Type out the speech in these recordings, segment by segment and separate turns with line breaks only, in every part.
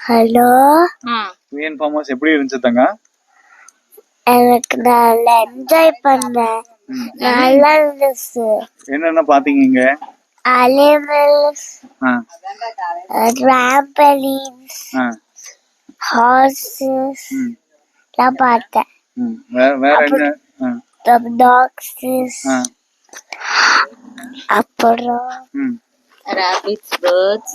Hello,
PN farm house எப்படி இருந்துச்சு தங்க?
எனக்கு நல்லா என்ஜாய் பண்ணேன். நல்லா இருந்துச்சு.
என்னென்ன பாத்தீங்க இங்க?
அனிமல்ஸ், டிராம்பலின்ஸ், ஹார்சஸ் எல்லாம் பார்த்தேன்.
வேற என்ன?
டாக்ஸஸ், அப்புறம்
ராபிட்ஸ்,
பேர்ட்ஸ்.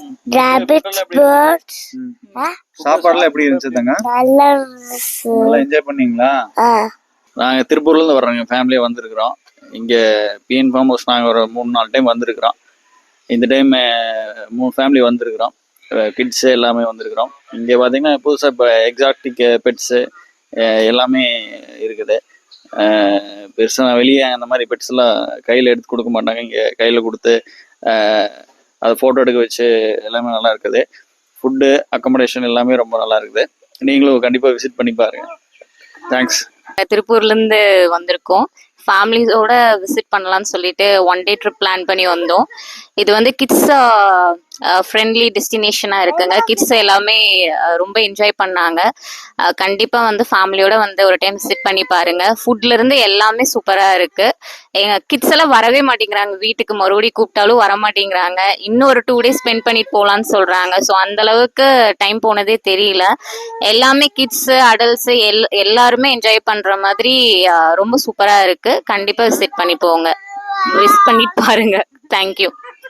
சாப்பாடுலாம் எப்படி இருந்துச்சு தங்க?
நல்லா இருந்துச்சு.
நல்லா என்ஜாய் பண்ணீங்களா?
நாங்கள் திருப்பூர்லேருந்து வர்றோங்க, ஃபேமிலியாக வந்திருக்கிறோம். இங்கே பிஎன் ஃபார்ம் ஹவுஸ் நாங்கள் ஒரு 3-4 டைம் வந்திருக்கிறோம். இந்த டைம் 3 ஃபேமிலி வந்திருக்கிறோம். கிட்ஸு எல்லாமே வந்திருக்கிறோம். இங்கே பார்த்தீங்கன்னா புதுசாக இப்போ எக்ஸாட்டிக் பெட்ஸு எல்லாமே இருக்குது. பெருசாக வெளியே அந்த மாதிரி பெட்ஸ்லாம் கையில் எடுத்து கொடுக்க மாட்டாங்க. இங்கே கையில் கொடுத்து அதை ஃபோட்டோ எடுக்க வச்சு எல்லாமே நல்லா இருக்குது. ஃபுட்டு அக்கமடேஷன் எல்லாமே ரொம்ப நல்லா இருக்குது. நீங்களும் கண்டிப்பாக விசிட் பண்ணி பாருங்கள். தேங்க்ஸ்.
திருப்பூர்லேருந்து வந்திருக்கோம். ஃபேமிலிஸோட விசிட் பண்ணலான்னு சொல்லிட்டு 1 டே ட்ரிப் பிளான் பண்ணி வந்தோம். இது வந்து கிட்ஸ் ஃப்ரெண்ட்லி டெஸ்டினேஷனாக இருக்குங்க. கிட்ஸ் எல்லாமே ரொம்ப என்ஜாய் பண்ணாங்க. கண்டிப்பாக வந்து ஃபேமிலியோட வந்து ஒரு டைம் விசிட் பண்ணி பாருங்க. ஃபுட்லேருந்து எல்லாமே சூப்பராக இருக்குது. எங்கள் கிட்ஸ் எல்லாம் வரவே மாட்டேங்கிறாங்க. வீட்டுக்கு மறுபடியும் கூப்பிட்டாலும் வர மாட்டேங்கிறாங்க. இன்னும் ஒரு 2 டேஸ் ஸ்பெண்ட் பண்ணிட்டு போகலான்னு சொல்கிறாங்க. ஸோ அந்தளவுக்கு டைம் போனதே தெரியல. எல்லாமே கிட்ஸு அடல்ட்ஸு எல்லாருமே என்ஜாய் பண்ணுற மாதிரி ரொம்ப சூப்பராக இருக்குது. கண்டிப்பாக விசிட் பண்ணி போங்க. விசிட் பண்ணி பாருங்க. தேங்க்யூ.